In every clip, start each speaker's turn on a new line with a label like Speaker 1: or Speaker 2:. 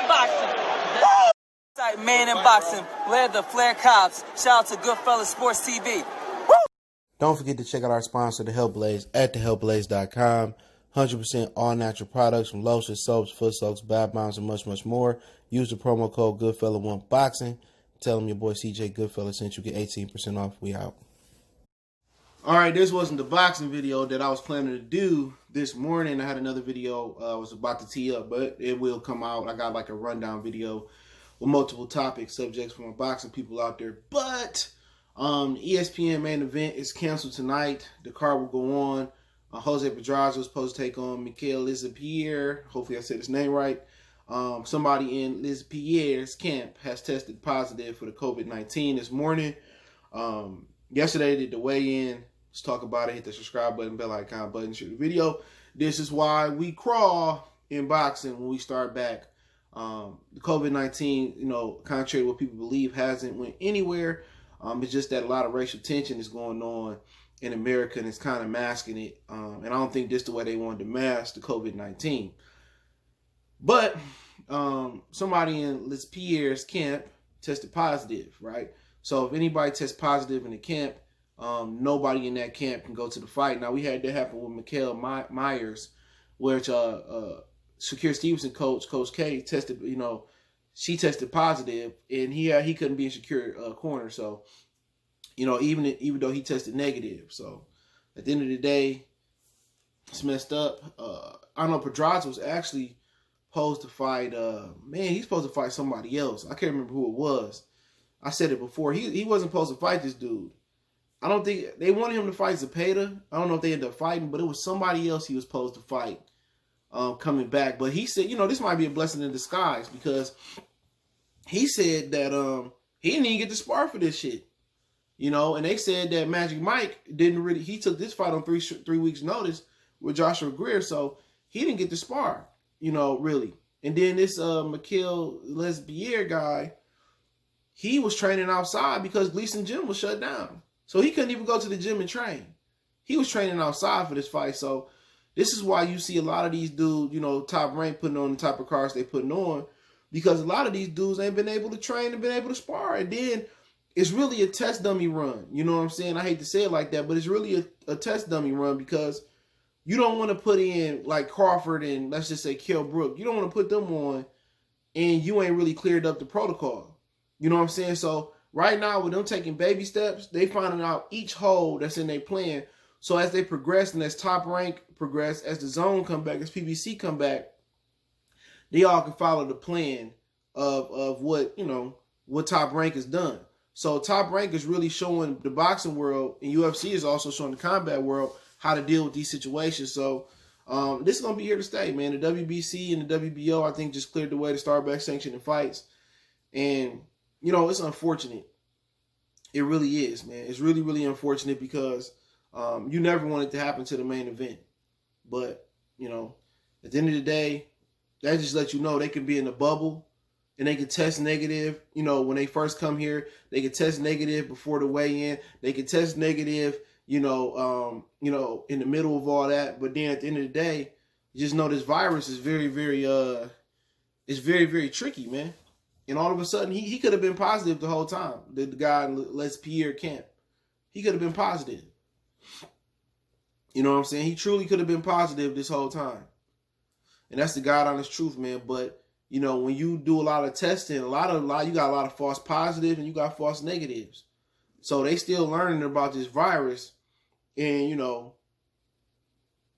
Speaker 1: boxing. Man in boxing, led the Flair Cops. Shout out to Goodfellas Sports TV. Woo!
Speaker 2: Don't forget to check out our sponsor, The Health Blaze, at thehealthblaze.com. 100% all natural products from lotions, soaps, foot soaks, bath bombs, and much, much more. Use the promo code Goodfella1Boxing. Tell them your boy CJ Goodfella sent you, get 18% off. We out. All right, this wasn't the boxing video that I was planning to do this morning. I had another video I was about to tee up, but it will come out. I got like a rundown video with multiple topic subjects for my boxing people out there. But ESPN main event is canceled tonight. The card will go on. Jose Pedraza was supposed to take on Mikkel Lespierre. Hopefully I said his name right. Somebody in Lespierre's camp has tested positive for the COVID-19 this morning. Yesterday they did the weigh-in. Let's talk about it. Hit the subscribe button, bell icon button, share the video. This is why we crawl in boxing when we start back. The COVID-19, contrary to what people believe, hasn't went anywhere. It's just that a lot of racial tension is going on in America, and it's kind of masking it. And I don't think this is the way they wanted to mask the COVID-19. But somebody in Lespierre's camp tested positive, right? So if anybody tests positive in the camp, nobody in that camp can go to the fight. Now, we had that happen with Mikkel Myers, which Shakir Stevenson coach K, tested, she tested positive, and he couldn't be in Shakir corner. So, even though he tested negative. So, at the end of the day, it's messed up. I know Pedraza was actually supposed to fight, he's supposed to fight somebody else. I can't remember who it was. I said it before. He wasn't supposed to fight this dude. I don't think they wanted him to fight Zepeda. I don't know if they ended up fighting, but it was somebody else he was supposed to fight coming back. But he said, this might be a blessing in disguise, because he said that he didn't even get to spar for this shit. And they said that Magic Mike he took this fight on 3 weeks notice with Joshua Greer, so he didn't get to spar, really. And then this Mikkel Lespierre guy, he was training outside because Gleason Gym was shut down. So he couldn't even go to the gym and train. He was training outside for this fight. So this is why you see a lot of these dudes, top rank, putting on the type of cards they putting on, because a lot of these dudes ain't been able to train and been able to spar. And then it's really a test dummy run. You know what I'm saying? I hate to say it like that, but it's really a test dummy run, because you don't want to put in like Crawford and let's just say Kell Brook. You don't want to put them on and you ain't really cleared up the protocol. You know what I'm saying? So right now, with them taking baby steps, they finding out each hole that's in their plan. So as they progress and as top rank progress, as the zone come back, as PBC come back, they all can follow the plan of what, what top rank has done. So top rank is really showing the boxing world, and UFC is also showing the combat world how to deal with these situations. So this is going to be here to stay, man. The WBC and the WBO, I think, just cleared the way to start back sanctioning fights. And it's unfortunate. It really is, man. It's really, really unfortunate, because you never want it to happen to the main event. But, at the end of the day, that just lets you know they can be in a bubble and they can test negative. When they first come here, they can test negative before the weigh-in. They can test negative, in the middle of all that. But then at the end of the day, you just know this virus is very, very, it's very, very tricky, man. And all of a sudden, he could have been positive the whole time. The guy in Lespierre camp. He could have been positive. You know what I'm saying? He truly could have been positive this whole time. And that's the God honest truth, man. But, when you do a lot of testing, you got a lot of false positives and you got false negatives. So they still learning about this virus. And,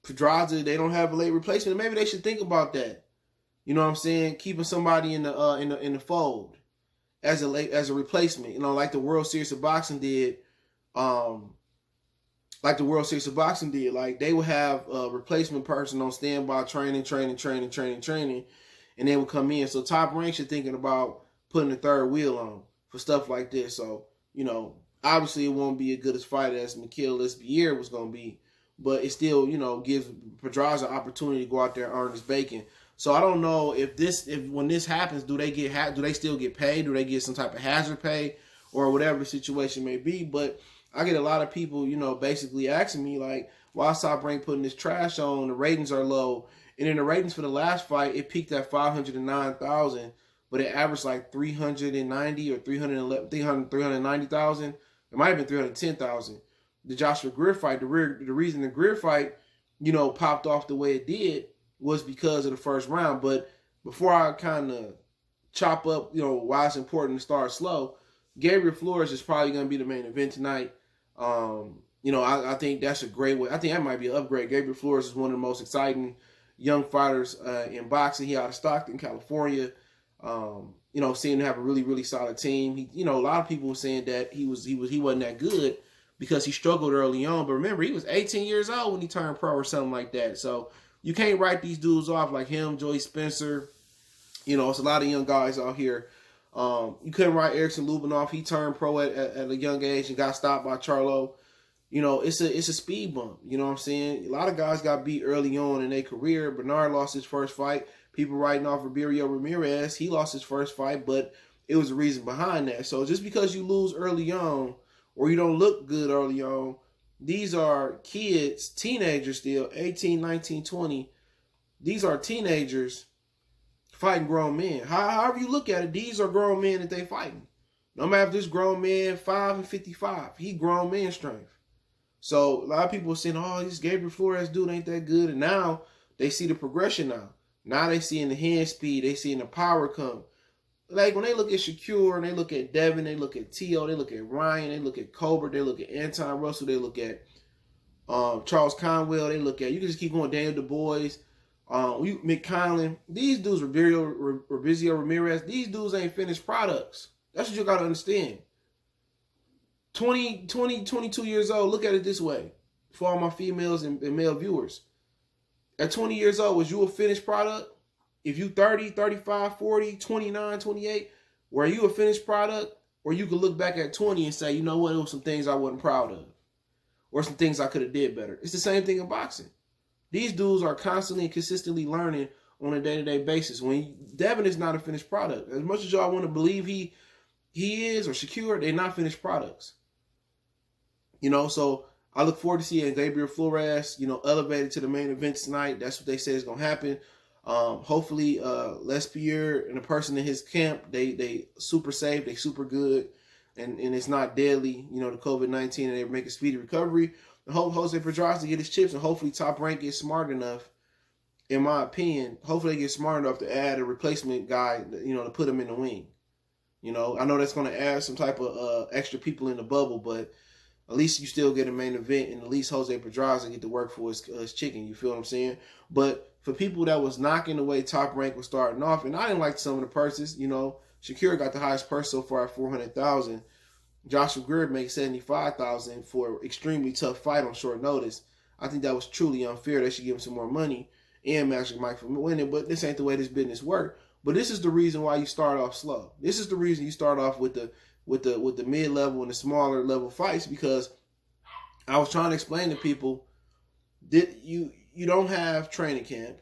Speaker 2: Pedraza, they don't have a late replacement. Maybe they should think about that. You know what I'm saying? Keeping somebody in the fold as a replacement. Like the World Series of Boxing did. Like they would have a replacement person on standby, training, and they would come in. So top ranks are thinking about putting a third wheel on for stuff like this. So obviously it won't be as good a fight as Mikkel Lespierre was going to be, but it still gives Pedraza an opportunity to go out there and earn his bacon. So I don't know if when this happens, do they still get paid? Do they get some type of hazard pay or whatever the situation may be? But I get a lot of people, basically asking me like, why is Top Rank putting this trash on? The ratings are low, And in the ratings for the last fight, it peaked at 509,000, but it averaged like 390 or 390,000. It might have been 310,000. The Joshua Greer fight, the reason the Greer fight, popped off the way it did was because of the first round. But before I kind of chop up, why it's important to start slow, Gabriel Flores is probably going to be the main event tonight. I think that's a great way. I think that might be an upgrade. Gabriel Flores is one of the most exciting young fighters in boxing. He out of Stockton, California. Seeing him have a really, really solid team. He, a lot of people were saying that he wasn't that good because he struggled early on. But remember, he was 18 years old when he turned pro or something like that. So you can't write these dudes off like him, Joey Spencer. It's a lot of young guys out here. You couldn't write Erickson Lubin off. He turned pro at a young age and got stopped by Charlo. It's a speed bump. You know what I'm saying? A lot of guys got beat early on in their career. Bernard lost his first fight. People writing off Roberio Ramirez. He lost his first fight, but it was a reason behind that. So just because you lose early on or you don't look good early on, these are kids, teenagers still, 18, 19, 20. These are teenagers fighting grown men. However you look at it, these are grown men that they fighting. No matter if this grown man 5 and 55, he grown man strength. So a lot of people are saying, oh, this Gabriel Flores dude ain't that good. And now they see the progression now. Now they see in the hand speed, they see in the power come. Like when they look at Shakur and they look at Devin, they look at Tio, they look at Ryan, they look at Colbert, they look at Anton Russell, they look at Charles Conwell, they look at, you can just keep going, Daniel Du Bois, McConnell. These dudes, Roberio Ramirez, these dudes ain't finished products. That's what you got to understand. 22 years old, look at it this way for all my females and male viewers. At 20 years old, was you a finished product? If you 30, 35, 40, 29, 28, were you a finished product? Or you could look back at 20 and say, you know what, there were some things I wasn't proud of. Or some things I could have did better. It's the same thing in boxing. These dudes are constantly and consistently learning on a day-to-day basis. Devin is not a finished product. As much as y'all want to believe he is or secure, they're not finished products. So I look forward to seeing Gabriel Flores, elevated to the main event tonight. That's what they say is going to happen. Hopefully, Lespierre and the person in his camp, they super safe, they super good, and it's not deadly, the COVID-19, and they make a speedy recovery. I hope Jose Pedraza get his chips, and hopefully Top Rank gets smart enough, in my opinion, hopefully they get smart enough to add a replacement guy, to put him in the wing. I know that's going to add some type of extra people in the bubble, but at least you still get a main event, and at least Jose Pedraza get to work for his chicken. You feel what I'm saying? But for people that was knocking the way Top Rank was starting off, and I didn't like some of the purses. Shakur got the highest purse so far at $400,000. Joshua Greer makes $75,000 for an extremely tough fight on short notice. I think that was truly unfair. They should give him some more money and Magic Mike for winning. But this ain't the way this business works. But this is the reason why you start off slow. This is the reason you start off with the mid-level and the smaller level fights, because I was trying to explain to people that you don't have training camp.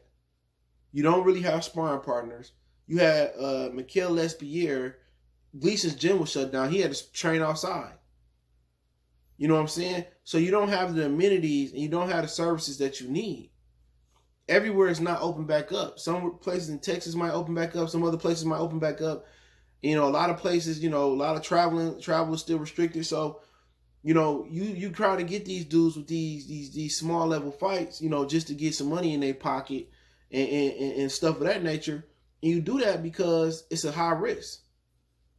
Speaker 2: You don't really have sparring partners. You had Mikkel Lespierre. Gleason's gym was shut down. He had to train outside. You know what I'm saying? So you don't have the amenities and you don't have the services that you need. Everywhere is not open back up. Some places in Texas might open back up. Some other places might open back up. A lot of places, a lot of travel is still restricted. So, you try to get these dudes with these small level fights, just to get some money in their pocket and stuff of that nature. And you do that because it's a high risk.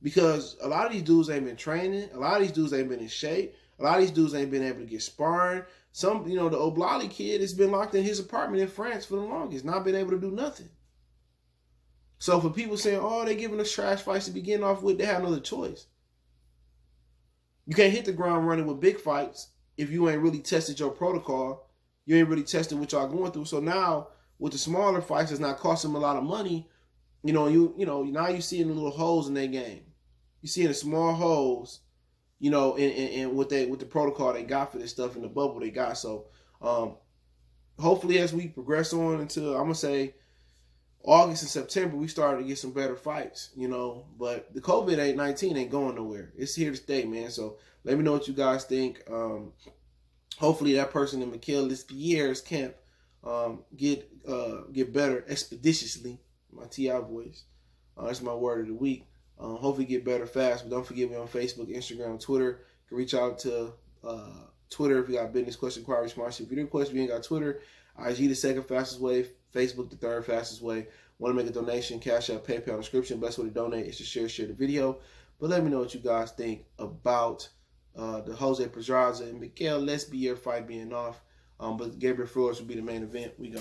Speaker 2: Because a lot of these dudes ain't been training. A lot of these dudes ain't been in shape. A lot of these dudes ain't been able to get sparring. Some, the Oblali kid has been locked in his apartment in France for the longest, not been able to do nothing. So for people saying, oh, they're giving us trash fights to begin off with, they have no other choice. You can't hit the ground running with big fights if you ain't really tested your protocol. You ain't really tested what y'all going through. So now with the smaller fights, it's not costing them a lot of money. Now you seeing the little holes in their game. You seeing the small holes, and with the protocol they got for this stuff in the bubble they got. So hopefully as we progress on into, I'm gonna say, August and September, we started to get some better fights, but the COVID-19 ain't going nowhere. It's here to stay, man. So let me know what you guys think. Hopefully that person in Mikkel Lespierre's camp get better expeditiously. My TI voice. That's my word of the week. Hopefully get better fast. But don't forget me on Facebook, Instagram, Twitter. You can reach out to Twitter if you got business question, inquiry, response. If you didn't question, if you ain't got Twitter, IG the second fastest way, Facebook the third fastest way. Want to make a donation, Cash App, PayPal description. Best way to donate is to share the video. But let me know what you guys think about the Jose Pedraza and Mikkel Lespierre fight being off. But Gabriel Flores will be the main event. We go.